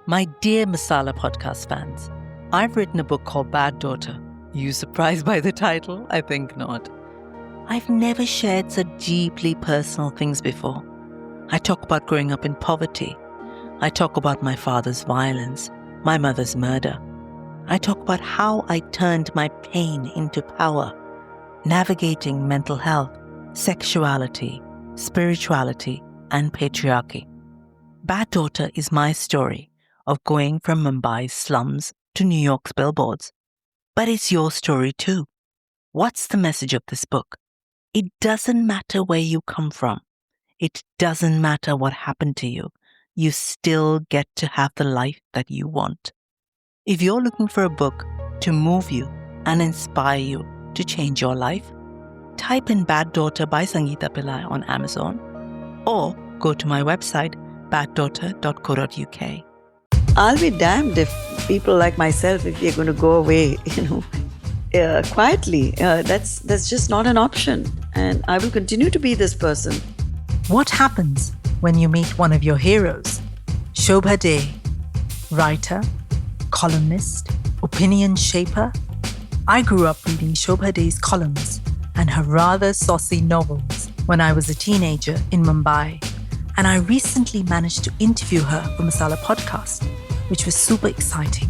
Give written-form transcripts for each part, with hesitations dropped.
My dear Masala podcast fans, I've written a book called Bad Daughter. You surprised by the title? I think not. I've never shared such deeply personal things before. I talk about growing up in poverty. I talk about my father's violence, my mother's murder. I talk about how I turned my pain into power, navigating mental health, sexuality, spirituality, and patriarchy. Bad Daughter is my story of going from Mumbai's slums to New York's billboards. But it's your story too. What's the message of this book? It doesn't matter where you come from. It doesn't matter what happened to you. You still get to have the life that you want. If you're looking for a book to move you and inspire you to change your life, type in Bad Daughter by Sangeeta Pillai on Amazon or go to my website, baddaughter.co.uk. I'll be damned if people like myself, if we're going to go away, quietly. That's just not an option. And I will continue to be this person. What happens when you meet one of your heroes? Shobhaa Day, writer, columnist, opinion shaper. I grew up reading Shobhaa Day's columns and her rather saucy novels when I was a teenager in Mumbai. And I recently managed to interview her for Masala podcast, which was super exciting.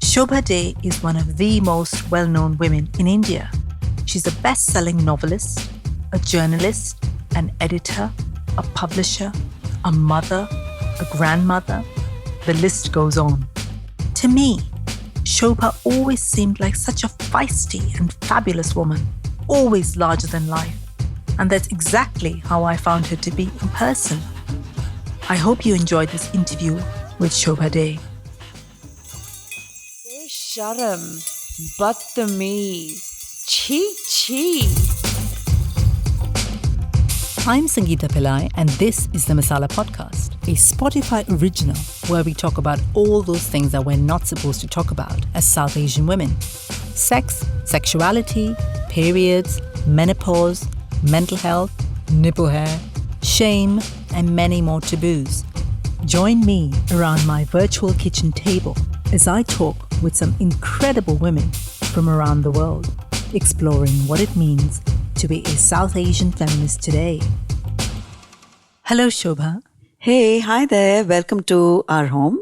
Shobhaa Day is one of the most well-known women in India. She's a best-selling novelist, a journalist, an editor, a publisher, a mother, a grandmother. The list goes on. To me, Shobhaa always seemed like such a feisty and fabulous woman, always larger than life. And that's exactly how I found her to be in person. I hope you enjoyed this interview with Shobhaa Day. Sharam, Badtameez, Chee. I'm Sangeeta Pillai and this is the Masala Podcast, a Spotify original where we talk about all those things that we're not supposed to talk about as South Asian women. Sex, sexuality, periods, menopause, mental health, nipple hair, shame, and many more taboos. Join me around my virtual kitchen table as I talk with some incredible women from around the world, exploring what it means to be a South Asian feminist today. Hello, Shobhaa. Hey, hi there. Welcome to our home.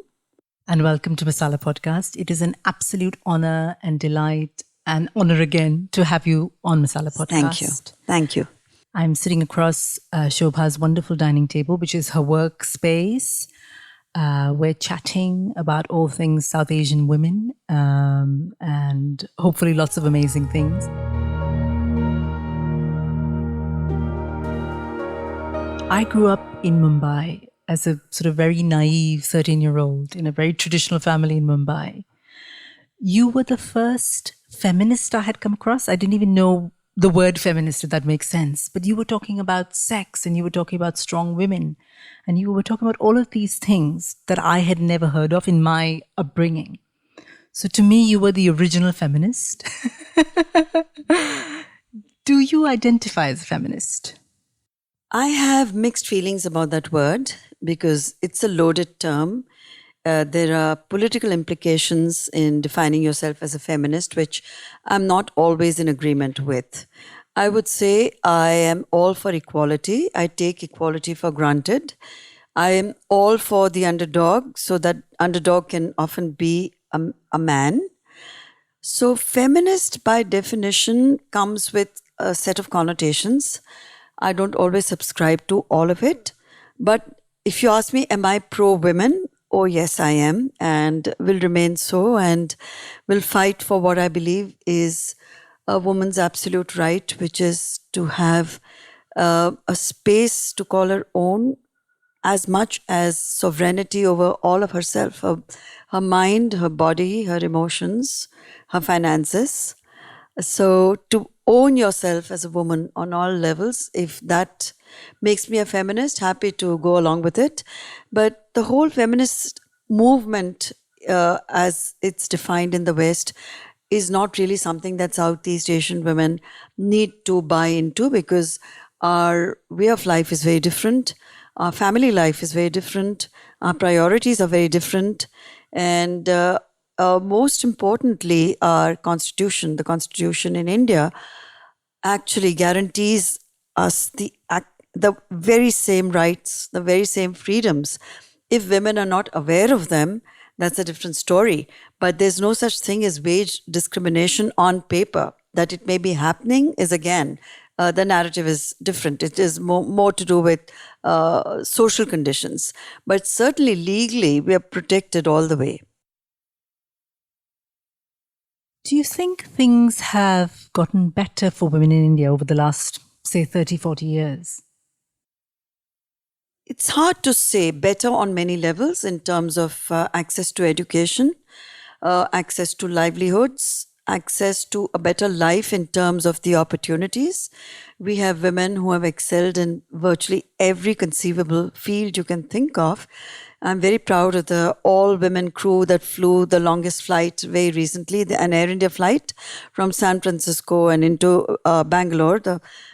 And welcome to Masala Podcast. It is an absolute honor and delight and honor again to have you on Masala Podcast. Thank you. I'm sitting across Shobha's wonderful dining table, which is her workspace. We're chatting about all things South Asian women and hopefully lots of amazing things. I grew up in Mumbai as a sort of very naive 13-year-old in a very traditional family in Mumbai. You were the first feminist I had come across. I didn't even know the word feminist, if that makes sense. But you were talking about sex and you were talking about strong women and you were talking about all of these things that I had never heard of in my upbringing. So to me, you were the original feminist. Do you identify as a feminist? I have mixed feelings about that word because it's a loaded term. There are political implications in defining yourself as a feminist, which I'm not always in agreement with. I would say I am all for equality. I take equality for granted. I am all for the underdog, so that underdog can often be a man. So feminist by definition comes with a set of connotations. I don't always subscribe to all of it. But if you ask me, am I pro-women? Oh, yes, I am, and will remain so, and will fight for what I believe is a woman's absolute right, which is to have a space to call her own, as much as sovereignty over all of herself, her mind, her body, her emotions, her finances. So to own yourself as a woman on all levels, if that makes me a feminist, happy to go along with it. But the whole feminist movement, as it's defined in the West, is not really something that Southeast Asian women need to buy into, because our way of life is very different. Our family life is very different. Our priorities are very different. And most importantly, our constitution, the constitution in India, actually guarantees us the very same rights, the very same freedoms. If women are not aware of them, that's a different story. But there's no such thing as wage discrimination on paper. That it may be happening is, again, the narrative is different. It is more to do with social conditions. But certainly legally, we are protected all the way. Do you think things have gotten better for women in India over the last, say, 30, 40 years? It's hard to say. Better on many levels in terms of access to education, access to livelihoods, access to a better life in terms of the opportunities. We have women who have excelled in virtually every conceivable field you can think of. I'm very proud of the all-women crew that flew the longest flight very recently, an Air India flight from San Francisco and into Bangalore.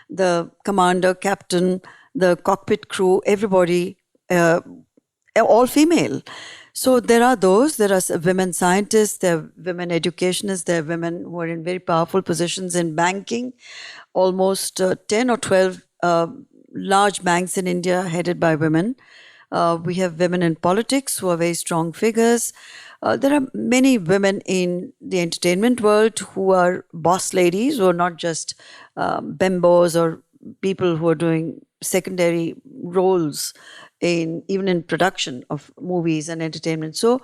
The commander, captain, the cockpit crew, everybody, all female. So there are women scientists, there are women educationists, there are women who are in very powerful positions in banking. Almost 10 or 12 large banks in India headed by women. We have women in politics who are very strong figures. There are many women in the entertainment world who are boss ladies, who are not just bimbos or people who are doing secondary roles even in production of movies and entertainment. So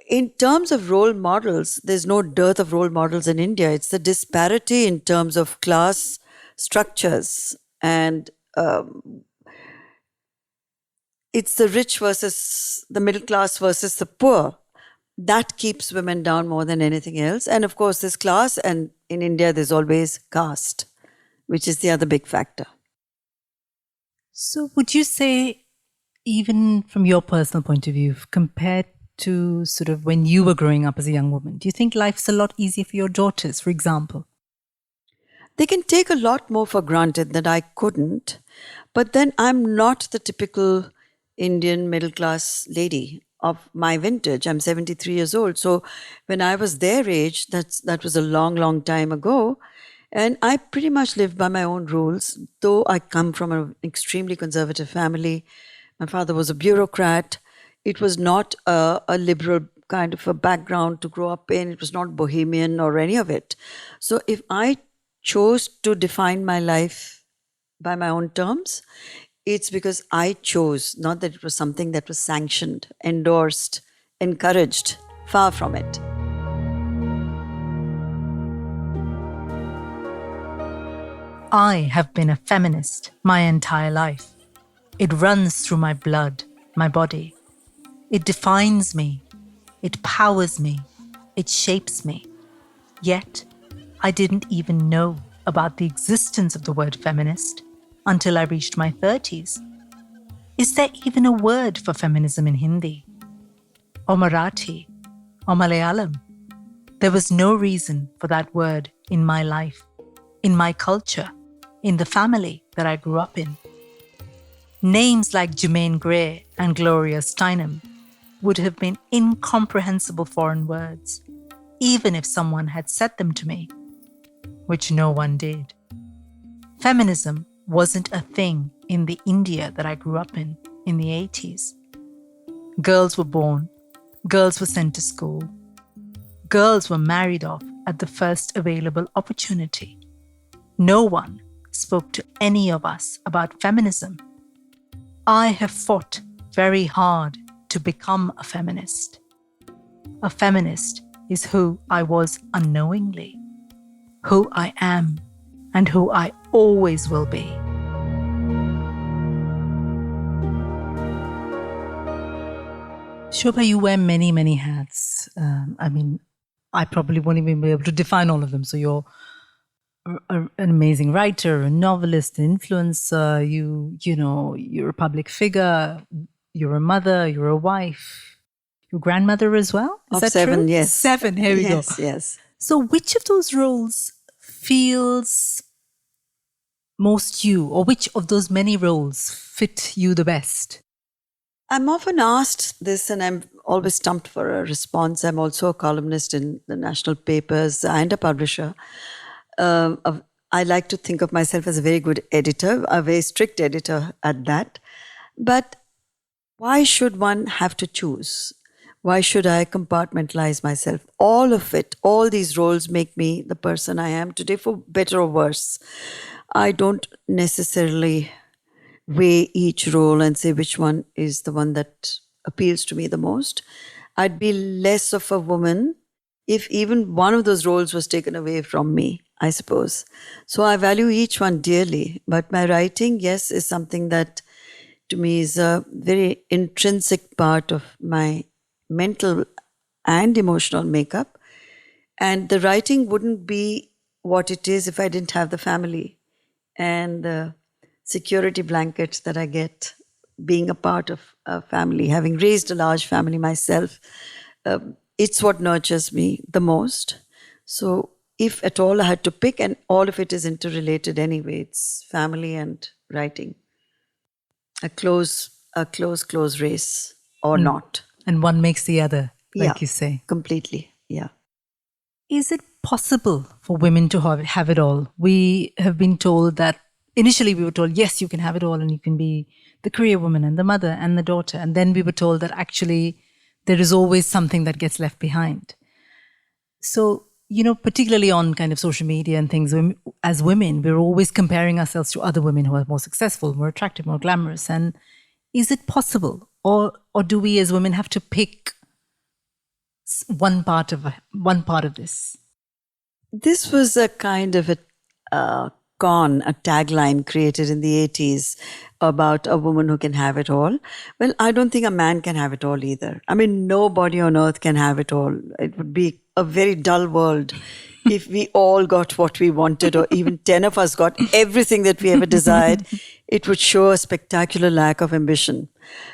in terms of role models, there's no dearth of role models in India. It's the disparity in terms of class structures, and it's the rich versus the middle class versus the poor. That keeps women down more than anything else. And of course, there's class, and in India, there's always caste, which is the other big factor. So would you say, even from your personal point of view, compared to sort of when you were growing up as a young woman, do you think life's a lot easier for your daughters, for example? They can take a lot more for granted that I couldn't. But then I'm not the typical Indian middle-class lady of my vintage. I'm 73 years old. So when I was their age, that was a long, long time ago. And I pretty much lived by my own rules, though I come from an extremely conservative family. My father was a bureaucrat. It was not a liberal kind of a background to grow up in. It was not bohemian or any of it. So if I chose to define my life by my own terms, it's because I chose, not that it was something that was sanctioned, endorsed, encouraged. Far from it. I have been a feminist my entire life. It runs through my blood, my body. It defines me. It powers me. It shapes me. Yet, I didn't even know about the existence of the word feminist until I reached my 30s. Is there even a word for feminism in Hindi? Or Marathi? Or Malayalam? There was no reason for that word in my life, in my culture, in the family that I grew up in. Names like Jermaine Gray and Gloria Steinem would have been incomprehensible foreign words, even if someone had said them to me, which no one did. Feminism wasn't a thing in the India that I grew up in the 80s. Girls were born, girls were sent to school, girls were married off at the first available opportunity. No one spoke to any of us about feminism. I have fought very hard to become a feminist. A feminist is who I was unknowingly, who I am, and who I always will be. Shobhaa, you wear many, many hats. I probably won't even be able to define all of them. So you're an amazing writer, a novelist, an influencer, you're a public figure, you're a mother, you're a wife, your grandmother as well? Is that 7, true? yes. 7, here we go. Yes. So which of those roles feels most you, or which of those many roles fit you the best? I'm often asked this, and I'm always stumped for a response. I'm also a columnist in the national papers and a publisher. I like to think of myself as a very good editor, a very strict editor at that. But why should one have to choose? Why should I compartmentalize myself? All of it, all these roles make me the person I am today, for better or worse. I don't necessarily weigh each role and say which one is the one that appeals to me the most. I'd be less of a woman if even one of those roles was taken away from me, I suppose. So I value each one dearly. But my writing, yes, is something that to me is a very intrinsic part of my mental and emotional makeup. And the writing wouldn't be what it is if I didn't have the family and the security blanket that I get being a part of a family, having raised a large family myself. It's what nurtures me the most. So if at all I had to pick, and all of it is interrelated anyway, it's family and writing. A close race or not. And one makes the other, like Yeah, you say. completely. Yeah. Is it possible for women to have it all? We have been told that initially we were told, yes, you can have it all and you can be the career woman and the mother and the daughter. And then we were told that actually there is always something that gets left behind. So, particularly on kind of social media and things, as women, we're always comparing ourselves to other women who are more successful, more attractive, more glamorous. And is it possible? Or do we as women have to pick one part of this? This was a kind of a tagline created in the 80s about a woman who can have it all. Well, I don't think a man can have it all either. I mean, nobody on earth can have it all. It would be a very dull world if we all got what we wanted, or even 10 of us got everything that we ever desired. It would show a spectacular lack of ambition.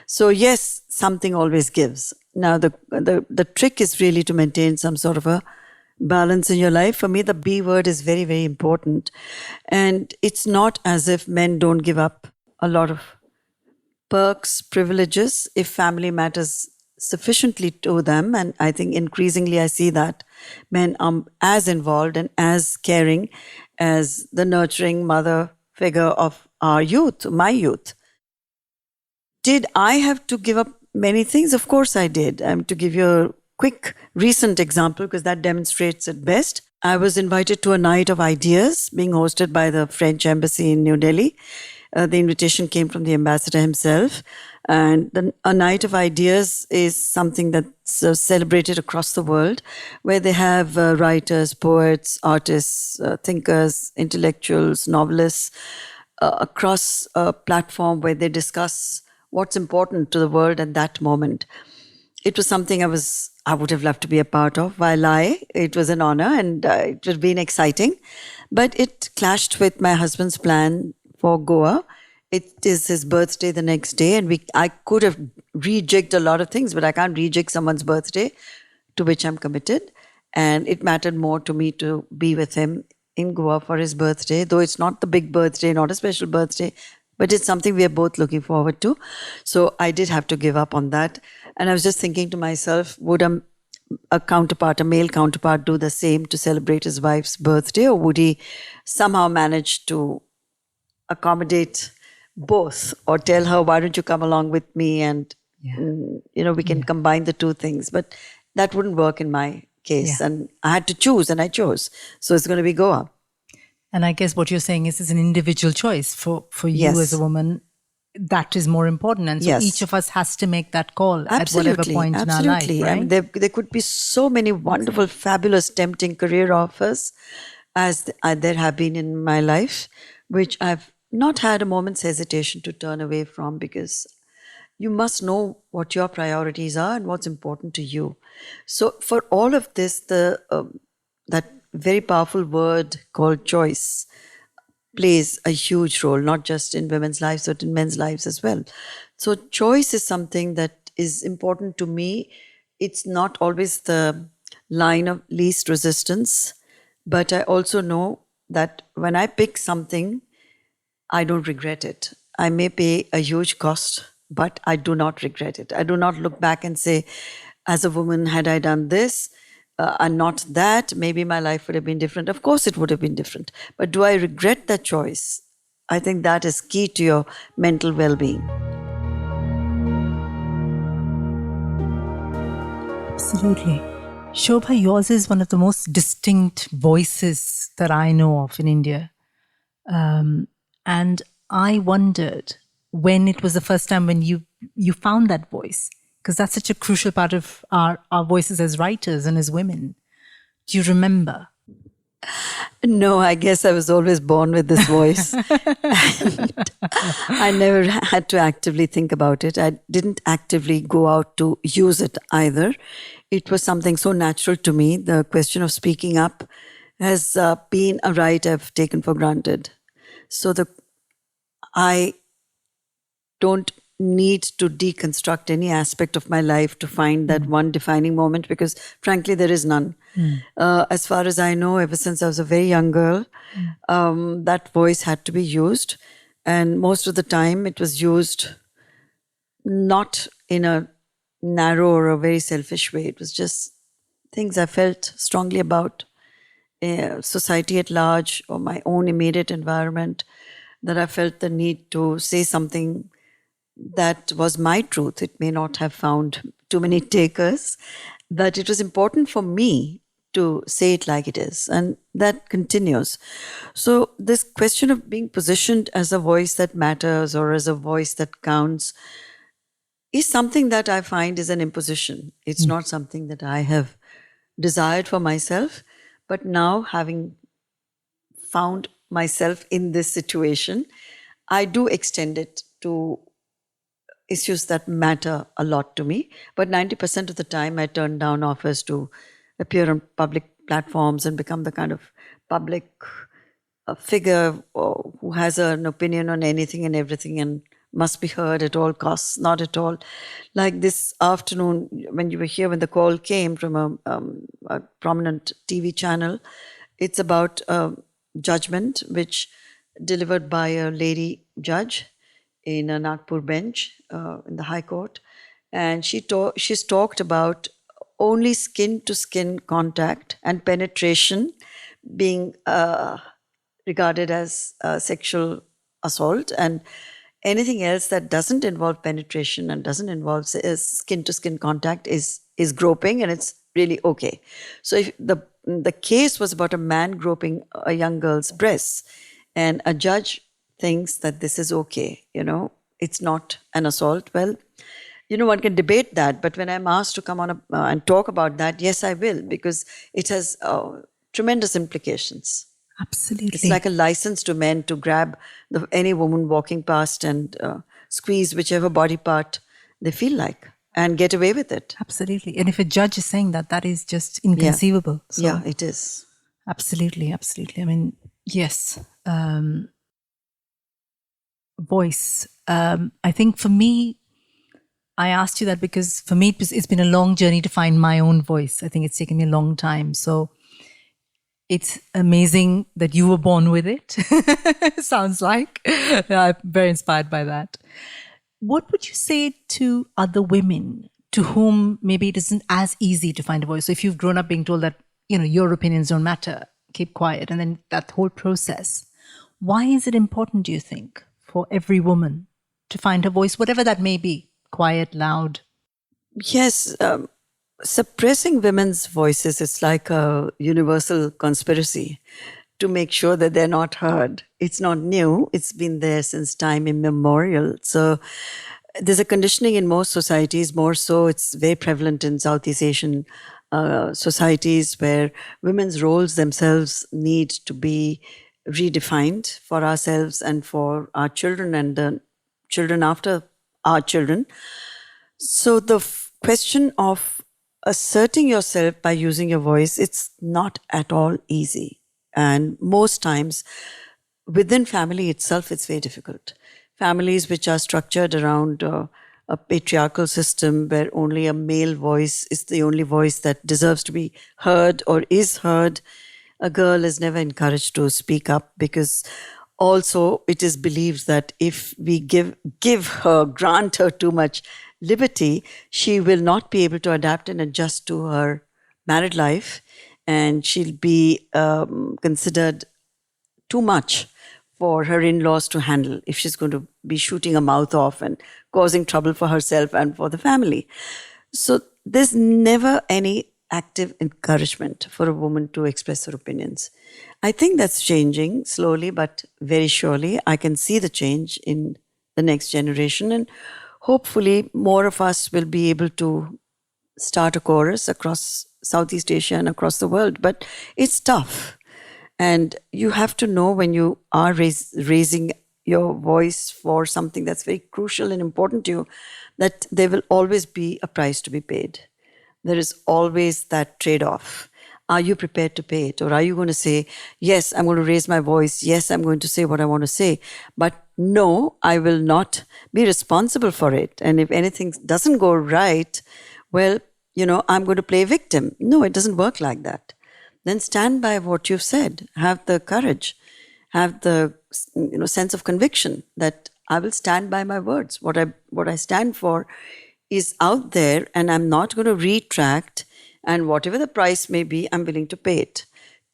So yes, something always gives. Now, the trick is really to maintain some sort of a balance in your life. For me, the B word is very, very important. And it's not as if men don't give up a lot of perks, privileges, if family matters sufficiently to them. And I think increasingly I see that men are as involved and as caring as the nurturing mother figure of our youth, my youth. Did I have to give up many things? Of course I did. To give you a quick recent example, because that demonstrates it best. I was invited to a night of ideas being hosted by the French embassy in New Delhi. The invitation came from the ambassador himself. And a night of ideas is something that's celebrated across the world, where they have writers, poets, artists, thinkers, intellectuals, novelists across a platform where they discuss what's important to the world at that moment. It was something I would have loved to be a part of. It was an honor, and it would have been exciting. But it clashed with my husband's plan for Goa. It is his birthday the next day, and I could have rejigged a lot of things, but I can't rejig someone's birthday to which I'm committed. And it mattered more to me to be with him in Goa for his birthday, though it's not the big birthday, not a special birthday, but it's something we are both looking forward to. So I did have to give up on that. And I was just thinking to myself, would a male counterpart, do the same to celebrate his wife's birthday, or would he somehow manage to accommodate both, or tell her, why don't you come along with me and, we can combine the two things. But that wouldn't work in my case. Yeah. And I had to choose, and I chose. So it's going to be Goa. And I guess what you're saying is it's an individual choice for you as a woman. That is more important. And so each of us has to make that call at whatever point in our life. Right? I mean, there could be so many wonderful, fabulous, tempting career offers as there have been in my life, which I've not had a moment's hesitation to turn away from, because you must know what your priorities are and what's important to you. So for all of this, that very powerful word called choice plays a huge role, not just in women's lives, but in men's lives as well. So choice is something that is important to me. It's not always the line of least resistance, but I also know that when I pick something, I don't regret it. I may pay a huge cost, but I do not regret it. I do not look back and say, as a woman, had I done this and not that, maybe my life would have been different. Of course, it would have been different. But do I regret that choice? I think that is key to your mental well-being. Absolutely. Shobhaa, yours is one of the most distinct voices that I know of in India. And I wondered when it was the first time when you found that voice, because that's such a crucial part of our voices as writers and as women. Do you remember? No, I guess I was always born with this voice. And I never had to actively think about it. I didn't actively go out to use it either. It was something so natural to me. The question of speaking up has been a right I've taken for granted. So I don't need to deconstruct any aspect of my life to find that one defining moment, because frankly, there is none. As far as I know, ever since I was a very young girl, that voice had to be used. And most of the time it was used not in a narrow or a very selfish way. It was just things I felt strongly about society at large or my own immediate environment, that I felt the need to say something that was my truth. It may not have found too many takers, but it was important for me to say it like it is. And that continues. So this question of being positioned as a voice that matters or as a voice that counts is something that I find is an imposition. It's not something that I have desired for myself. But now, having found myself in this situation, I do extend it to issues that matter a lot to me. But 90% of the time, I turn down offers to appear on public platforms and become the kind of public figure who has an opinion on anything and everything and must be heard at all costs. Not at all. Like this afternoon, when you were here, when the call came from a prominent TV channel, it's about judgment, which delivered by a lady judge in a Nagpur bench in the High Court. And she's talked about only skin-to-skin contact and penetration being regarded as sexual assault, and anything else that doesn't involve penetration and doesn't involve skin-to-skin contact is groping, and it's really okay. So if the case was about a man groping a young girl's breasts, and a judge thinks that this is okay, it's not an assault. Well, one can debate that, but when I'm asked to come on and talk about that, yes, I will, because it has tremendous implications. Absolutely. It's like a license to men to grab any woman walking past and squeeze whichever body part they feel like and get away with it. Absolutely. And if a judge is saying that, that is just inconceivable. Yeah, so, yeah, it is. Absolutely, absolutely. I mean, yes. Voice. I think for me, I asked you that because for me, it's been a long journey to find my own voice. I think it's taken me a long time. So it's amazing that you were born with it. Sounds like. I'm very inspired by that. What would you say to other women to whom maybe it isn't as easy to find a voice? So if you've grown up being told that, your opinions don't matter, keep quiet, and then that whole process, why is it important, do you think, for every woman to find her voice, whatever that may be? Quiet, loud. Yes, suppressing women's voices is like a universal conspiracy to make sure that they're not heard. It's not new. It's been there since time immemorial. So there's a conditioning in most societies, more so it's very prevalent in Southeast Asian societies, where women's roles themselves need to be redefined for ourselves and for our children and the children after our children. So the question of asserting yourself by using your voice, it's not at all easy. And most times within family itself, it's very difficult. Families which are structured around a patriarchal system where only a male voice is the only voice that deserves to be heard or is heard, a girl is never encouraged to speak up, because also, it is believed that if we grant her too much liberty, she will not be able to adapt and adjust to her married life, and she'll be considered too much for her in-laws to handle if she's going to be shooting her mouth off and causing trouble for herself and for the family. So there's never any active encouragement for a woman to express her opinions. I think that's changing slowly, but very surely. I can see the change in the next generation, and hopefully more of us will be able to start a chorus across Southeast Asia and across the world. But it's tough. And you have to know when you are raising your voice for something that's very crucial and important to you, that there will always be a price to be paid. There is always that trade-off. Are you prepared to pay it? Or are you going to say, yes, I'm going to raise my voice. Yes, I'm going to say what I want to say. But no, I will not be responsible for it. And if anything doesn't go right, well, I'm going to play victim. No, it doesn't work like that. Then stand by what you've said. Have the courage. Have the sense of conviction that I will stand by my words. What I stand for is out there, and I'm not going to retract, and whatever the price may be, I'm willing to pay it.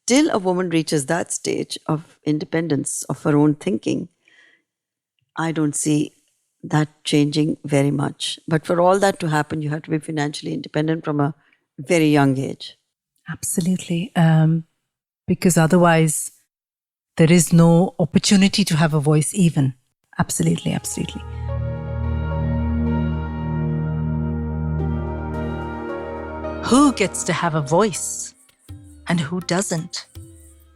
Till a woman reaches that stage of independence of her own thinking, I don't see that changing very much. But for all that to happen, you have to be financially independent from a very young age. Absolutely. Because otherwise, there is no opportunity to have a voice even. Absolutely, absolutely. Who gets to have a voice and who doesn't?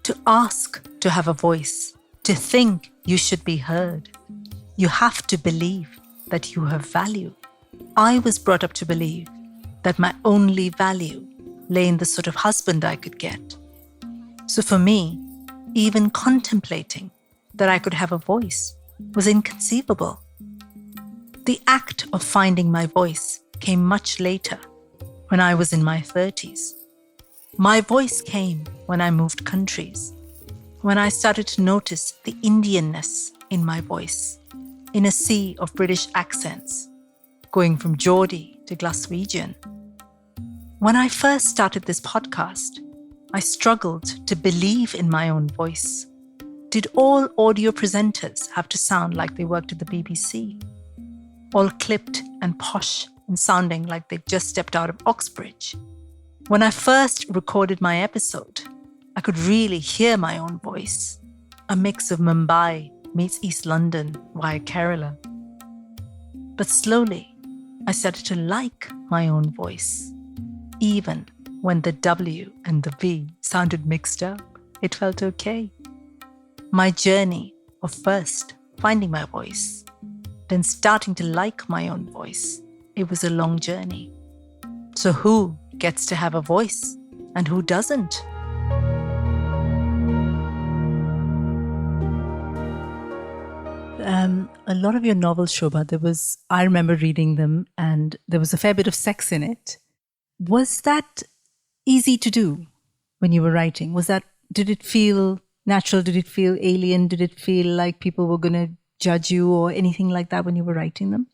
To ask to have a voice, to think you should be heard. You have to believe that you have value. I was brought up to believe that my only value lay in the sort of husband I could get. So for me, even contemplating that I could have a voice was inconceivable. The act of finding my voice came much later, when I was in my 30s. My voice came when I moved countries, when I started to notice the Indianness in my voice, in a sea of British accents, going from Geordie to Glaswegian. When I first started this podcast, I struggled to believe in my own voice. Did all audio presenters have to sound like they worked at the BBC? All clipped and posh and sounding like they'd just stepped out of Oxbridge? When I first recorded my episode, I could really hear my own voice, a mix of Mumbai meets East London via Kerala. But slowly, I started to like my own voice. Even when the W and the V sounded mixed up, it felt okay. My journey of first finding my voice, then starting to like my own voice, it was a long journey. So who gets to have a voice and who doesn't? A lot of your novels, Shobhaa, I remember reading them and there was a fair bit of sex in it. Was that easy to do when you were writing? Did it feel natural? Did it feel alien? Did it feel like people were going to judge you or anything like that when you were writing them?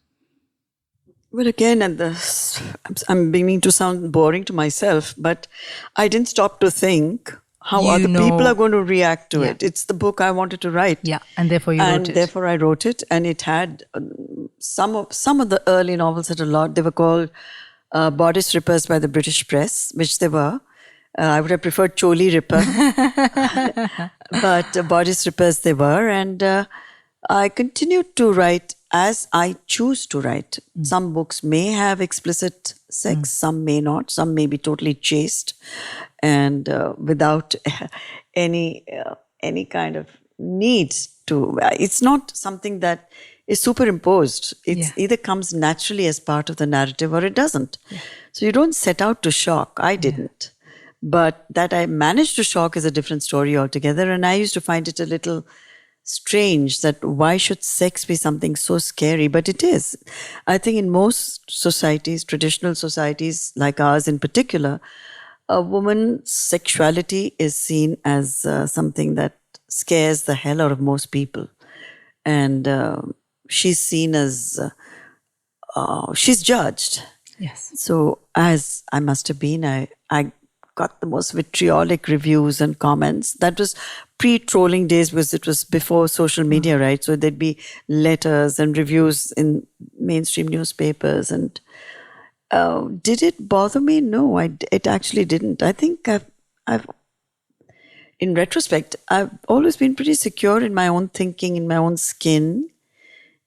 Well, again, I'm beginning to sound boring to myself, but I didn't stop to think how other people are going to react to it. It's the book I wanted to write. Yeah, and therefore you wrote it. And therefore I wrote it, and it had some of the early novels had a lot. They were called body strippers by the British press, which they were. I would have preferred Choli Ripper, but body strippers they were. And I continued to write as I choose to write. Some books may have explicit sex, some may not. Some may be totally chaste and without any kind of need to. It's not something that is superimposed. It either comes naturally as part of the narrative or it doesn't. Yeah. So you don't set out to shock. I didn't. But that I managed to shock is a different story altogether. And I used to find it a little strange that why should sex be something so scary? But it is. I think in most societies, traditional societies like ours in particular, a woman's sexuality is seen as something that scares the hell out of most people. And she's seen as, she's judged. Yes. So as I must have been, I got the most vitriolic reviews and comments. That was pre-trolling days because it was before social media, right? So there'd be letters and reviews in mainstream newspapers. And did it bother me? No, it actually didn't. I think I've, in retrospect, I've always been pretty secure in my own thinking, in my own skin.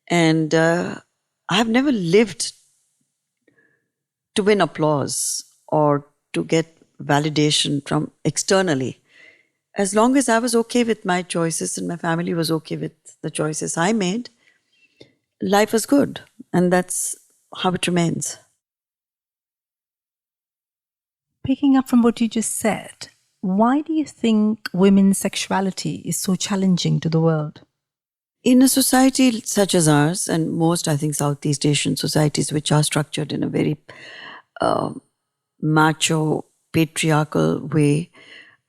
And I've never lived to win applause or to get validation from externally. As long as I was okay with my choices and my family was okay with the choices I made, life was good. And that's how it remains. Picking up from what you just said, why do you think women's sexuality is so challenging to the world? In a society such as ours, and most, I think, Southeast Asian societies, which are structured in a very macho, patriarchal way,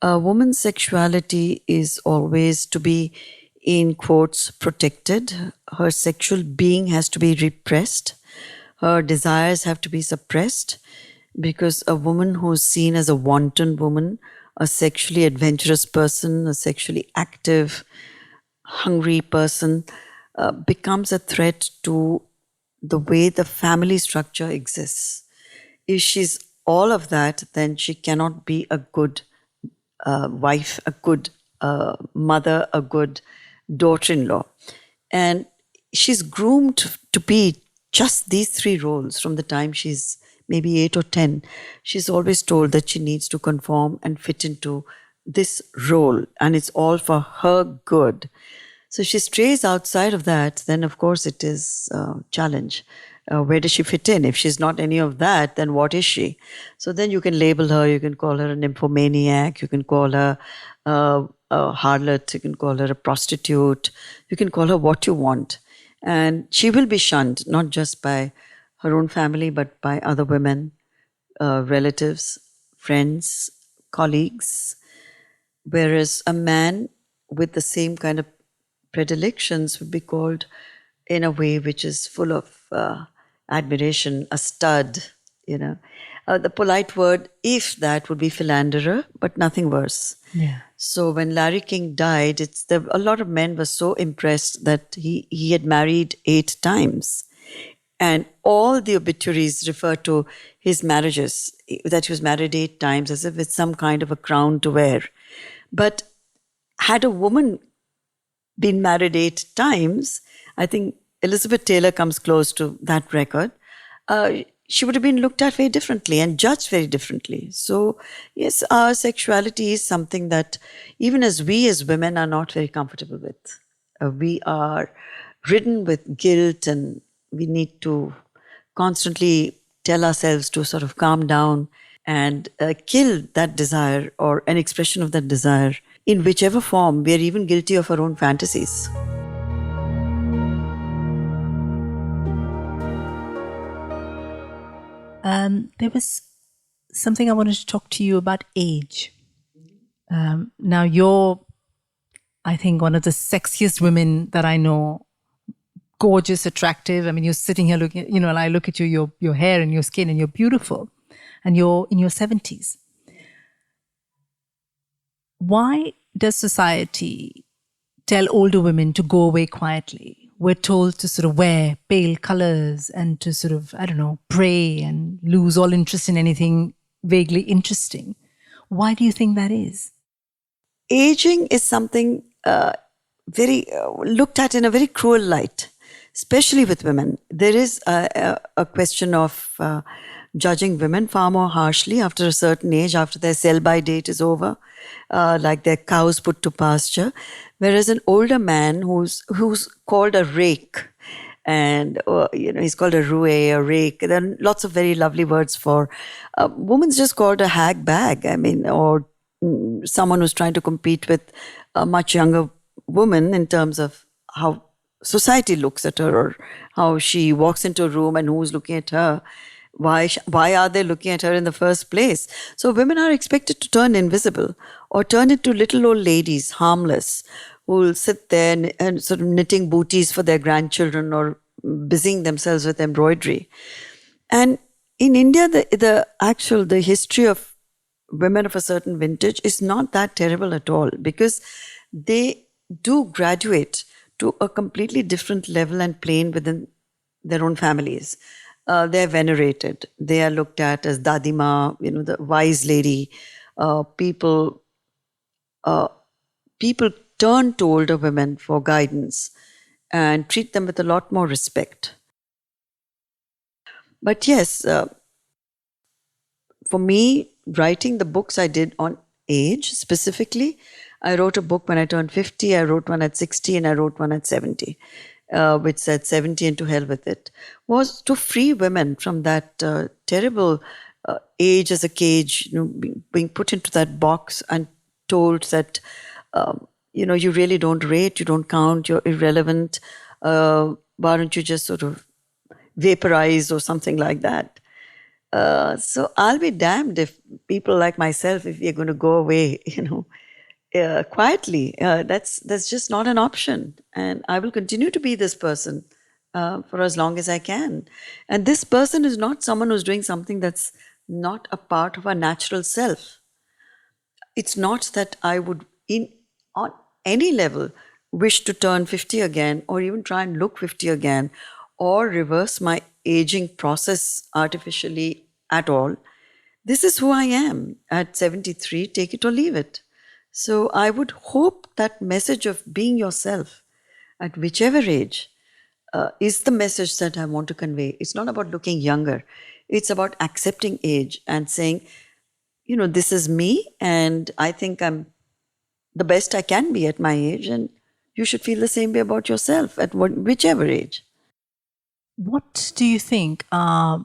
a woman's sexuality is always to be, in quotes, protected. Her sexual being has to be repressed. Her desires have to be suppressed, because a woman who's seen as a wanton woman, a sexually adventurous person, a sexually active, hungry person, becomes a threat to the way the family structure exists. If she's all of that, then she cannot be a good wife, a good mother, a good daughter-in-law. And she's groomed to be just these three roles from the time she's maybe 8 or 10. She's always told that she needs to conform and fit into this role, and it's all for her good. So she strays outside of that, then of course it is a challenge. Where does she fit in? If she's not any of that, then what is she? So then you can label her, you can call her a nymphomaniac, you can call her a harlot, you can call her a prostitute, you can call her what you want. And she will be shunned, not just by her own family, but by other women, relatives, friends, colleagues. Whereas a man with the same kind of predilections would be called in a way which is full of admiration, a stud, you know. The polite word, if that, would be philanderer, but nothing worse. Yeah. So when Larry King died, a lot of men were so impressed that he had married 8 times. And all the obituaries refer to his marriages, that he was married 8 times, as if it's some kind of a crown to wear. But had a woman been married 8 times, I think Elizabeth Taylor comes close to that record, she would have been looked at very differently and judged very differently. So yes, our sexuality is something that even as we as women are not very comfortable with. We are ridden with guilt, and we need to constantly tell ourselves to sort of calm down and kill that desire or an expression of that desire in whichever form. We are even guilty of our own fantasies. There was something I wanted to talk to you about age. Now you're, I think, one of the sexiest women that I know. Gorgeous, attractive. I mean, you're sitting here looking, and I look at you, your hair and your skin, and you're beautiful. And you're in your 70s. Why does society tell older women to go away quietly? We're told to sort of wear pale colors and to sort of, pray and lose all interest in anything vaguely interesting. Why do you think that is? Aging is something very looked at in a very cruel light, especially with women. There is a question of judging women far more harshly after a certain age, after their sell-by date is over, like their cows put to pasture. Whereas an older man who's called a rake, and he's called a roue, a rake. There are lots of very lovely words for a woman's just called a hag bag. I mean, or someone who's trying to compete with a much younger woman in terms of how society looks at her or how she walks into a room and who's looking at her. Why are they looking at her in the first place? So women are expected to turn invisible or turn into little old ladies, harmless, who will sit there and sort of knitting booties for their grandchildren or busying themselves with embroidery. And in India, the history of women of a certain vintage is not that terrible at all, because they do graduate to a completely different level and plane within their own families. They're venerated. They are looked at as Dadima, the wise lady. People turn to older women for guidance and treat them with a lot more respect. But yes, for me, writing the books I did on age specifically, I wrote a book when I turned 50, I wrote one at 60, and I wrote one at 70. Which said 70 and to hell with it, was to free women from that terrible age as a cage, being put into that box and told that, you really don't rate, you don't count, you're irrelevant, why don't you just sort of vaporize or something like that. So I'll be damned if people like myself, if we're going to go away, quietly. That's just not an option. And I will continue to be this person for as long as I can. And this person is not someone who's doing something that's not a part of our natural self. It's not that I would, on any level, wish to turn 50 again, or even try and look 50 again, or reverse my aging process artificially at all. This is who I am at 73, take it or leave it. So I would hope that message of being yourself at whichever age is the message that I want to convey. It's not about looking younger. It's about accepting age and saying, this is me, and I think I'm the best I can be at my age, and you should feel the same way about yourself at whichever age. What do you think are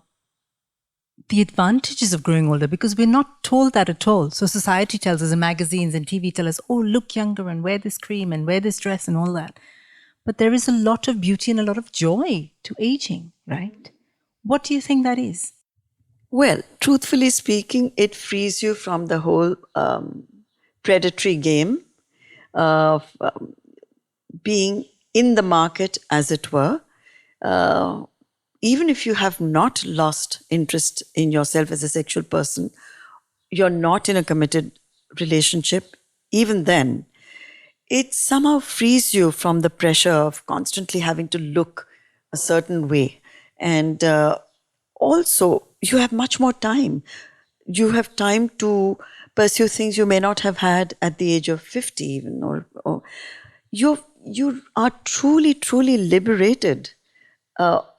the advantages of growing older? Because we're not told that at all. So society tells us, and magazines and TV tell us, oh, look younger and wear this cream and wear this dress and all that. But there is a lot of beauty and a lot of joy to aging, right? What do you think that is? Well, truthfully speaking, it frees you from the whole predatory game of being in the market, as it were. Even if you have not lost interest in yourself as a sexual person, you're not in a committed relationship, even then, it somehow frees you from the pressure of constantly having to look a certain way. And also, you have much more time. You have time to pursue things you may not have had at the age of 50 even, or you are truly, truly liberated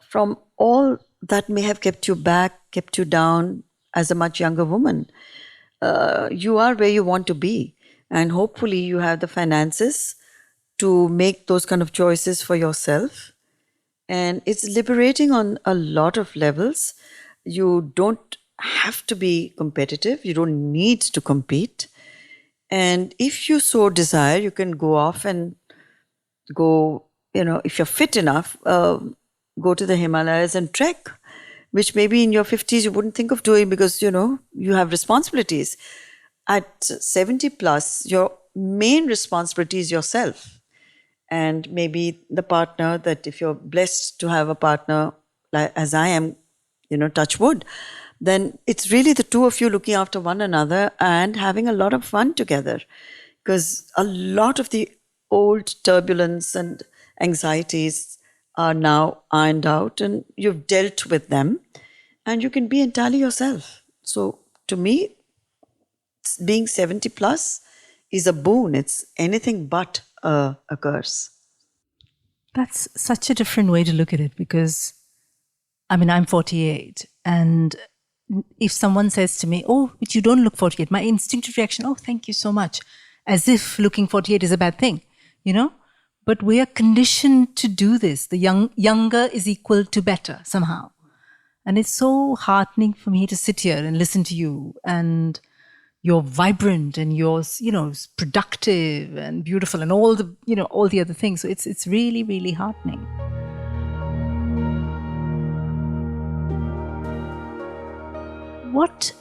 from all that may have kept you back, kept you down as a much younger woman. You are where you want to be. And hopefully you have the finances to make those kind of choices for yourself. And it's liberating on a lot of levels. You don't have to be competitive. You don't need to compete. And if you so desire, you can go off and go, if you're fit enough, go to the Himalayas and trek, which maybe in your 50s you wouldn't think of doing because, you have responsibilities. At 70 plus, your main responsibility is yourself. And maybe the partner, that if you're blessed to have a partner, as I am, touch wood, then it's really the two of you looking after one another and having a lot of fun together. Because a lot of the old turbulence and anxieties are now ironed out and you've dealt with them and you can be entirely yourself. So to me, being 70 plus is a boon. It's anything but a curse. That's such a different way to look at it because, I'm 48 and if someone says to me, oh, but you don't look 48, my instinctive reaction, oh, thank you so much, as if looking 48 is a bad thing, But we are conditioned to do this. The younger is equal to better somehow. And it's so heartening for me to sit here and listen to you. And you're vibrant and you're, productive and beautiful and all the other things. So it's really, really heartening. What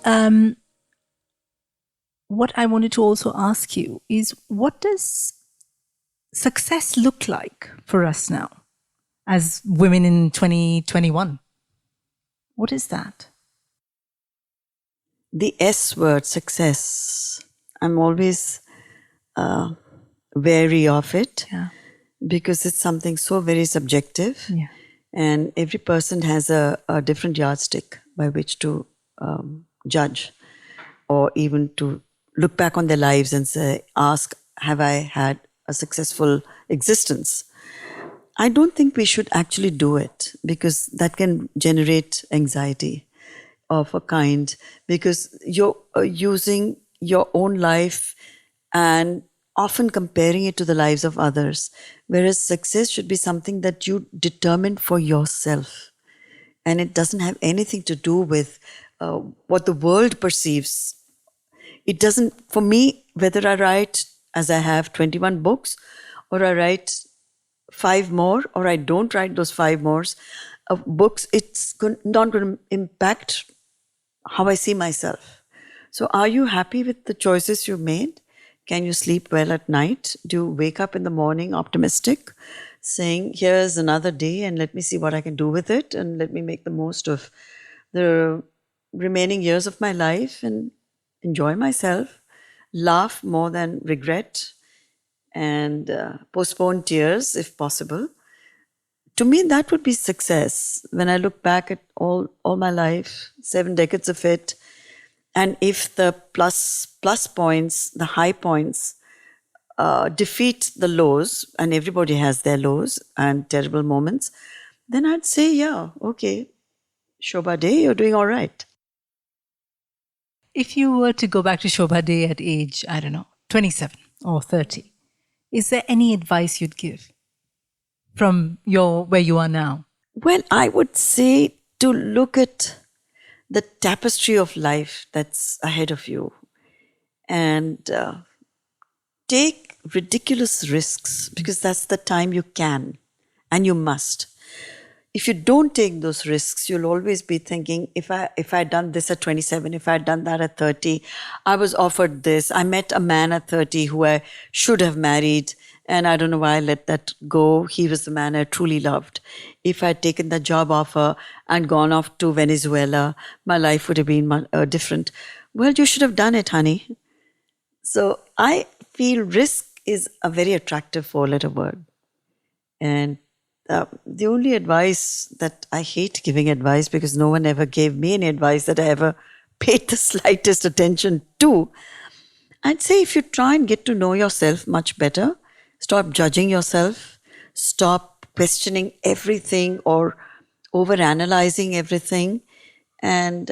I wanted to also ask you is, what does success look like for us now as women in 2021? What is that? The S word, success. I'm always wary of it because it's something so very subjective. Yeah. And every person has a different yardstick by which to judge, or even to look back on their lives and ask, have I had a successful existence? I don't think we should actually do it, because that can generate anxiety of a kind, because you're using your own life and often comparing it to the lives of others, whereas success should be something that you determine for yourself, and it doesn't have anything to do with what the world perceives. It doesn't, for me, whether I write, as I have 21 books, or I write 5 more, or I don't write those 5 more books, it's not going to impact how I see myself. So are you happy with the choices you made? Can you sleep well at night? Do you wake up in the morning optimistic, saying, here's another day and let me see what I can do with it, and let me make the most of the remaining years of my life and enjoy myself, laugh more than regret, and postpone tears if possible? To me, that would be success. When I look back at all my life, 7 decades of it, and if the plus points, the high points, defeat the lows, and everybody has their lows and terrible moments, then I'd say, yeah, okay, Shobhaa Day, you're doing all right. If you were to go back to Shobhaa Day at age, I don't know, 27 or 30, is there any advice you'd give from where you are now? Well, I would say to look at the tapestry of life that's ahead of you, and take ridiculous risks, because that's the time you can and you must. If you don't take those risks, you'll always be thinking, if I had done this at 27, if I had done that at 30, I was offered this. I met a man at 30 who I should have married, and I don't know why I let that go. He was the man I truly loved. If I had taken that job offer and gone off to Venezuela, my life would have been different. Well, you should have done it, honey. So I feel risk is a very attractive 4-letter word. And the only advice that I hate giving advice, because no one ever gave me any advice that I ever paid the slightest attention to, I'd say if you try and get to know yourself much better, stop judging yourself, stop questioning everything or overanalyzing everything, and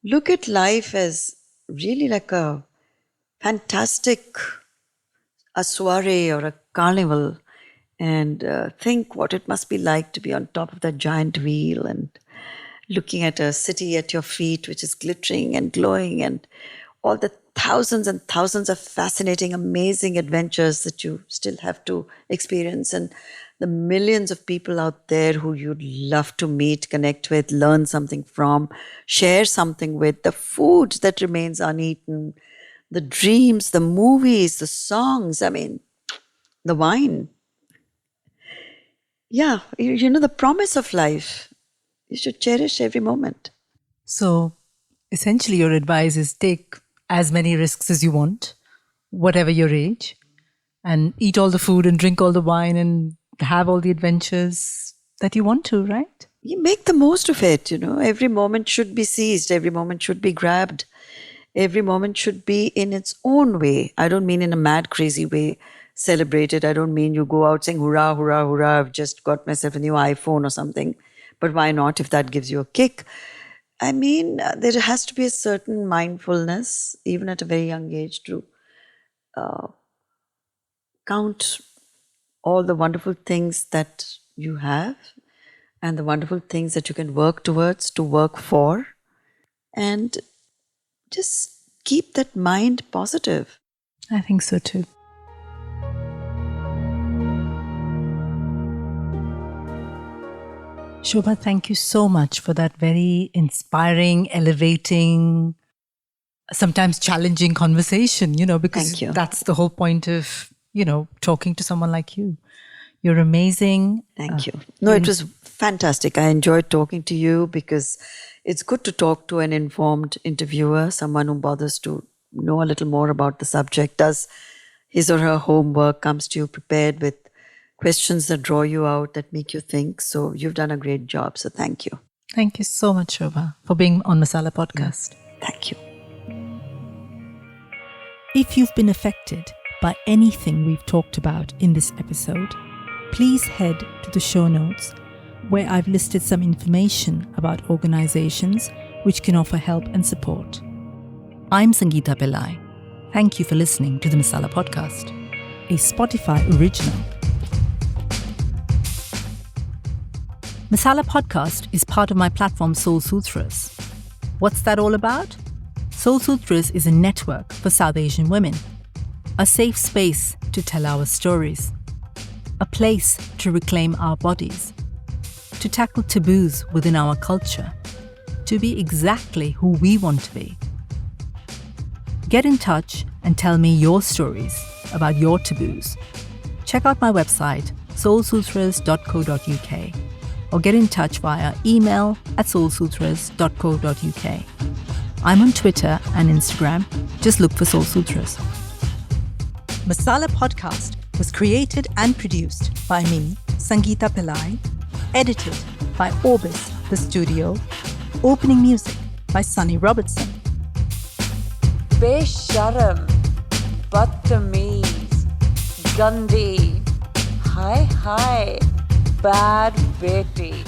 look at life as really like a fantastic, a soiree or a carnival, and think what it must be like to be on top of that giant wheel and looking at a city at your feet which is glittering and glowing, and all the thousands and thousands of fascinating, amazing adventures that you still have to experience, and the millions of people out there who you'd love to meet, connect with, learn something from, share something with, the food that remains uneaten, the dreams, the movies, the songs, I mean, the wine. Yeah, you know, the promise of life. You should cherish every moment. So essentially your advice is take as many risks as you want, whatever your age, and eat all the food and drink all the wine and have all the adventures that you want to, right? You make the most of it, you know. Every moment should be seized. Every moment should be grabbed. Every moment should be in its own way. I don't mean in a mad, crazy way celebrated. I don't mean you go out saying, hurrah, hurrah, hurrah, I've just got myself a new iPhone or something. But why not if that gives you a kick? I mean, there has to be a certain mindfulness, even at a very young age, to count all the wonderful things that you have and the wonderful things that you can work towards, to work for, and just keep that mind positive. I think so too. Shobhaa, thank you so much for that very inspiring, elevating, sometimes challenging conversation, because Thank you. that's the whole point of, talking to someone like you. You're amazing. Thank you. No, it was fantastic. I enjoyed talking to you because it's good to talk to an informed interviewer, someone who bothers to know a little more about the subject, does his or her homework, comes to you prepared with questions that draw you out, that make you think. So you've done a great job. So thank you. Thank you so much, Shobhaa, for being on Masala Podcast. Thank you. If you've been affected by anything we've talked about in this episode, please head to the show notes where I've listed some information about organizations which can offer help and support. I'm Sangeeta Pillai. Thank you for listening to the Masala Podcast, a Spotify original. Masala Podcast is part of my platform Soul Sutras. What's that all about? Soul Sutras is a network for South Asian women, a safe space to tell our stories, a place to reclaim our bodies, to tackle taboos within our culture, to be exactly who we want to be. Get in touch and tell me your stories about your taboos. Check out my website, soulsutras.co.uk, or get in touch via email at soulsutras.co.uk. I'm on Twitter and Instagram. Just look for Soul Sutras. Masala Podcast was created and produced by me, Sangeeta Pillai, edited by Orbis, the studio, opening music by Sunny Robertson. Besharam, Badtameez, Gandhi, hi, bad beti.